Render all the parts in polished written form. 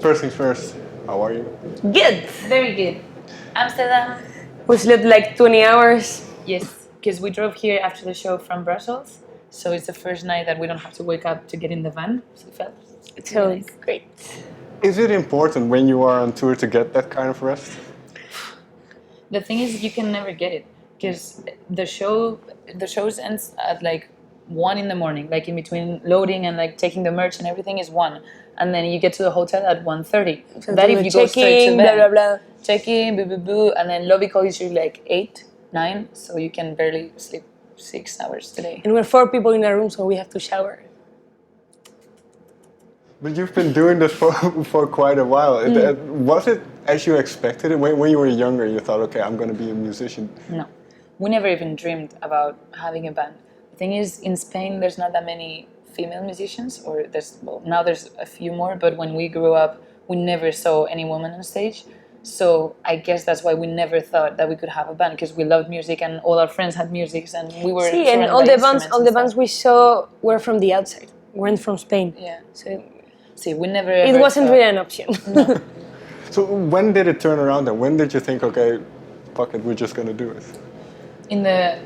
First things first, how are you? Good. Very good. Amsterdam. We slept like 20 hours. Yes, because we drove here after the show from Brussels, so it's the first night that we don't have to wake up to get in the van. So it felt So really nice. great. Is it important when you are on tour to get that kind of rest? The thing is, you can never get it because the shows ends at like 1 in the morning, like in between loading and like taking the merch and everything is 1, and then you get to the hotel at 1:30. So that if you go straight to blah, bed, blah, blah. check-in, boo boo boo, and then lobby call is usually like 8, 9, so you can barely sleep 6 hours today. And we're 4 people in a room, so we have to shower. But you've been doing this for quite a while. Was it as you expected it? When you were younger, you thought, okay, I'm going to be a musician. No, we never even dreamed about having a band. The thing is, in Spain, there's not that many female musicians, or now there's a few more, but when we grew up, we never saw any woman on stage. So I guess that's why we never thought that we could have a band, because we loved music and all our friends had music and we were See, and surrounded all by the bands instruments and we saw were from the outside, weren't from Spain. stuff. Yeah. So See, we never. it ever wasn't thought- really an option. So when did it turn around then? When did you think, okay, fuck it, we're just going to do it? In the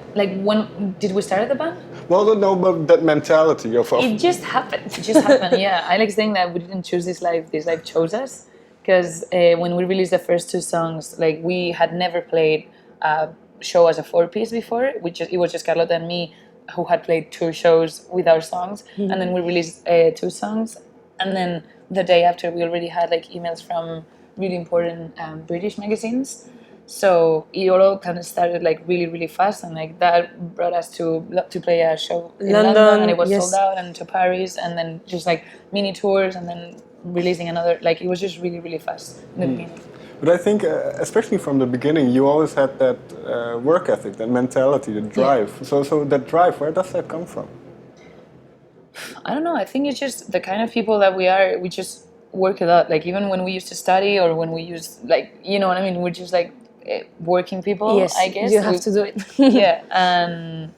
when did we start the band? Well, no, but that mentality of It just happened. It just happened. Yeah, I like saying that we didn't choose this life. This life chose us. Because when we released the first 2 songs, like we had never played a show as a 4-piece before. It was just Carlota and me who had played 2 shows with our songs, and then we released 2 songs, and then the day after we already had like emails from really important British magazines. So it all kind of started like really, really fast, and like that brought us to play a show in London, and it was yes. sold out, and to Paris, and then just like mini tours, and then releasing another. Like it was just really, really fast in the beginning. But I think, especially from the beginning, you always had that work ethic, that mentality, the drive. So that drive, where does that come from? I don't know. I think it's just the kind of people that we are. We just work a lot. Like even when we used to study, or when we used like, you know what I mean. We're just like working people. Yes, I guess you have to do it. Yeah, and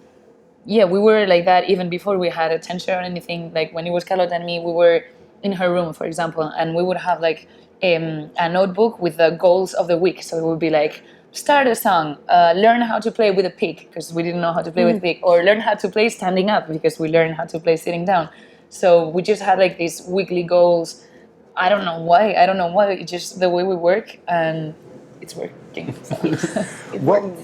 yeah, we were like that even before we had attention or anything. Like when it was Carlota and me, we were in her room, for example, and we would have like a notebook with the goals of the week. So it would be like, start a song, learn how to play with a pick, because we didn't know how to play with pick, or learn how to play standing up, because we learned how to play sitting down. So we just had like these weekly goals. I don't know why. It's just the way we work, and it's working. So it What? worked.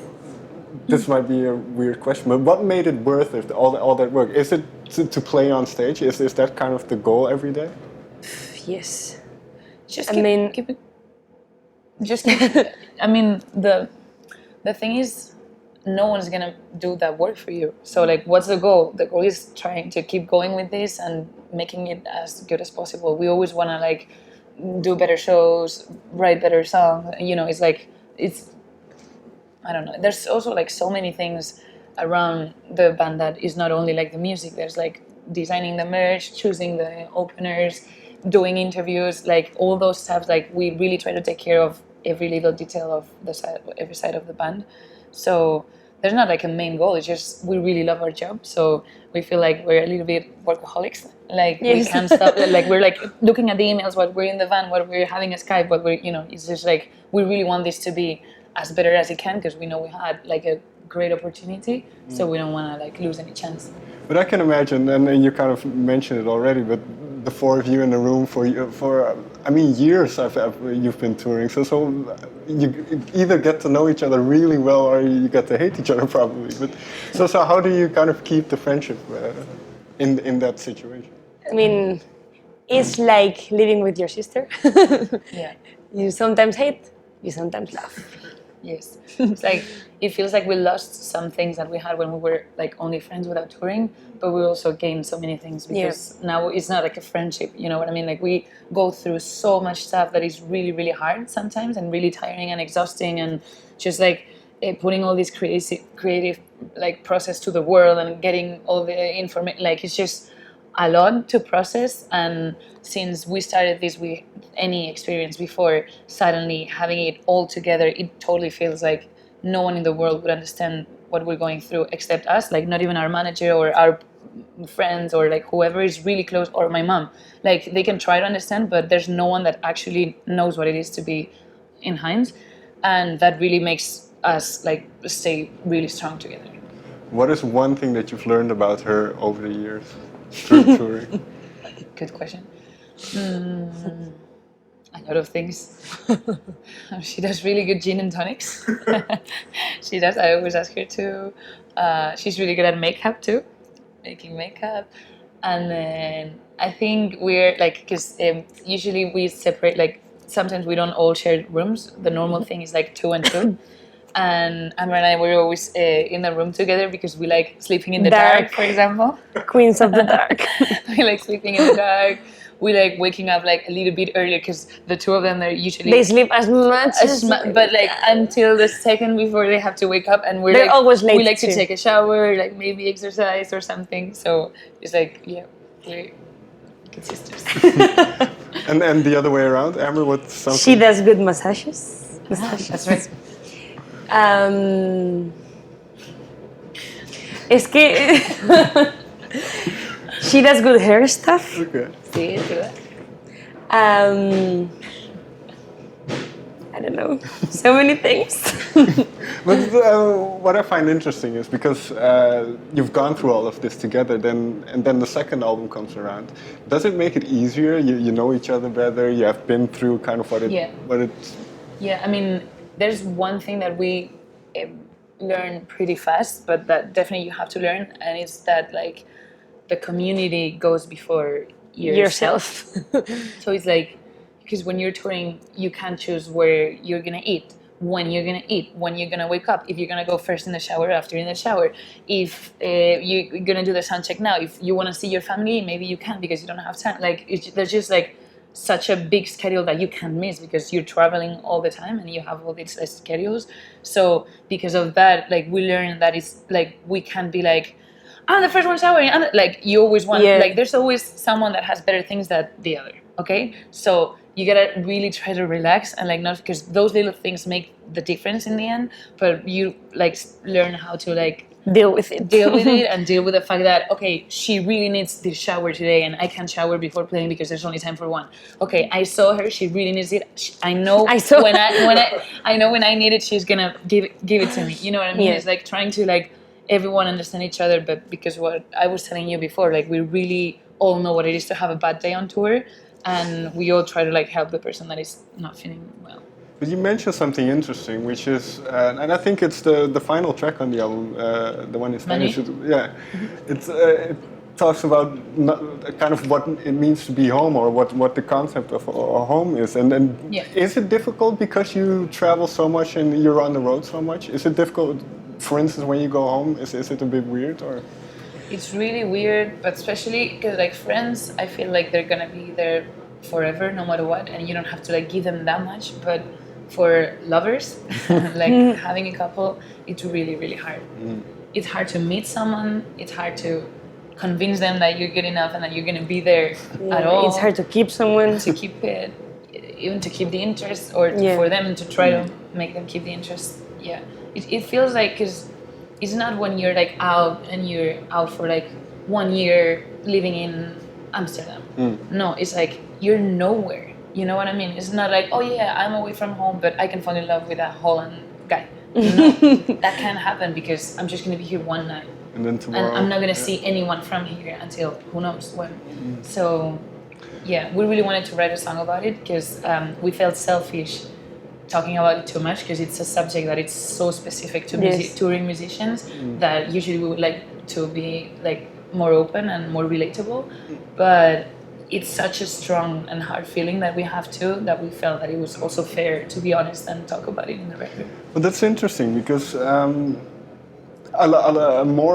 This might be a weird question, but what made it worth it? All that work? Is it to play on stage? Is that kind of the goal every day? Yes. Just I mean- keep it. Just keep. I mean, the thing is, no one's gonna do that work for you. So, like, what's the goal? The goal is trying to keep going with this and making it as good as possible. We always wanna like do better shows, write better songs. You know, it's like I don't know. There's also like so many things around the band that is not only like the music. There's like designing the merch, choosing the openers, doing interviews, like all those stuff. Like we really try to take care of every little detail of every side of the band. So there's not like a main goal. It's just we really love our job. So we feel like we're a little bit workaholics. Like we Yes. can't stop. Like we're like looking at the emails while we're in the van, while we're having a Skype, while we're, you know, it's just like we really want this to be as better as it can, because we know we had like a great opportunity. So we don't want to like lose any chance. But I can imagine, and you kind of mentioned it already, but the 4 of you in the room for I mean, years you've been touring. So you either get to know each other really well, or you get to hate each other probably. But so how do you kind of keep the friendship in that situation? I mean, it's like living with your sister. Yeah. You sometimes hate, you sometimes laugh. Yes. It's like it feels like we lost some things that we had when we were like only friends without touring, but we also gained so many things because now it's not like a friendship, you know what I mean? Like we go through so much stuff that is really, really hard sometimes, and really tiring and exhausting, and just like putting all this creative like process to the world and getting all the information. Like it's just a lot to process, and since we started this with any experience before, suddenly having it all together, it totally feels like no one in the world would understand what we're going through except us, like not even our manager or our friends or like whoever is really close, or my mom. Like they can try to understand, but there's no one that actually knows what it is to be in Hinds, and that really makes us like stay really strong together. What is one thing that you've learned about her over the years through touring? Good question. A lot of things. She does really good gin and tonics. She does. I always ask her to. She's really good at makeup too, making makeup. And then I think we're like, because usually we separate, like sometimes we don't all share rooms. The normal thing is like 2 and 2. And Amber and I were always in the room together because we like sleeping in the dark, for example. Queens of the dark. We like sleeping in the dark. We like waking up like a little bit earlier because the two of them, they're usually They sleep as much as but like until the second before they have to wake up, and They're like, always late we like to too. take a shower, like maybe exercise or something. So it's like, yeah, we're good sisters. And the other way around, Amber, what's something? She does good massages. That's right. Es que she does good hair stuff. Okay. See, do that. I don't know, so many things. But what I find interesting is because you've gone through all of this together, and then the second album comes around. Does it make it easier? You know each other better. You have been through kind of what it's. Yeah, I mean, there's one thing that we learn pretty fast, but that definitely you have to learn, and it's that like the community goes before yourself. So it's like, because when you're touring, you can't choose where you're gonna eat, when you're gonna eat, when you're gonna wake up, if you're gonna go first in the shower, after in the shower, if you're gonna do the sound check now, if you want to see your family, maybe you can because you don't have time. Like there's just like such a big schedule that you can't miss because you're traveling all the time and you have all these schedules. So because of that, like we learn that it's like we can't be like, I'm the first one showering, and like you always want, like there's always someone that has better things than the other. Okay, so you gotta really try to relax and like not, because those little things make the difference in the end, but you like learn how to like deal with it and deal with the fact that, okay, she really needs this shower today and I can't shower before playing because there's only time for one. Okay, I saw her, she really needs it. I know when I need it, she's gonna give it to me. You know what I mean? It's like trying to like everyone understand each other, but because what I was telling you before, like we really all know what it is to have a bad day on tour, and we all try to like help the person that is not feeling well. But you mentioned something interesting, which is, and I think it's the final track on the album, the one in Spanish. Yeah, it talks about kind of what it means to be home, or what the concept of a home is. And is it difficult because you travel so much and you're on the road so much? Is it difficult, for instance, when you go home? Is it a bit weird, or? It's really weird, but especially because like friends, I feel like they're gonna be there forever, no matter what, and you don't have to like give them that much. But for lovers, like having a couple, it's really, really hard. It's hard to meet someone. It's hard to convince them that you're good enough and that you're gonna be there at all. It's hard to keep someone. To keep it, even to keep the interest, or for them to try to make them keep the interest. Yeah, it feels like, because it's not when you're like out and you're out for like 1 year living in Amsterdam. No, it's like you're nowhere. You know what I mean? It's not like, oh yeah, I'm away from home, but I can fall in love with a Holland guy. No, that can't happen because I'm just gonna be here one night. And then tomorrow. And I'm not gonna see anyone from here until who knows when. So, yeah, we really wanted to write a song about it because we felt selfish talking about it too much, because it's a subject that it's so specific to touring musicians that usually we would like to be like more open and more relatable, but it's such a strong and hard feeling that we have to, that we felt that it was also fair to be honest and talk about it in the record. Well, that's interesting because more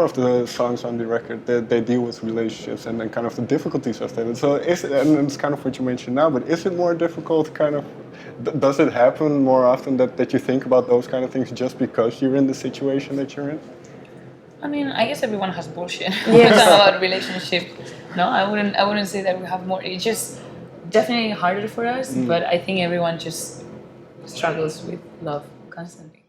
of the songs on the record, they deal with relationships and kind of the difficulties of them. So and it's kind of what you mentioned now, but is it more difficult kind of, does it happen more often that you think about those kind of things just because you're in the situation that you're in? I mean, I guess everyone has bullshit about relationship. No, I wouldn't say that we have more. It's just definitely harder for us, but I think everyone just struggles with love constantly.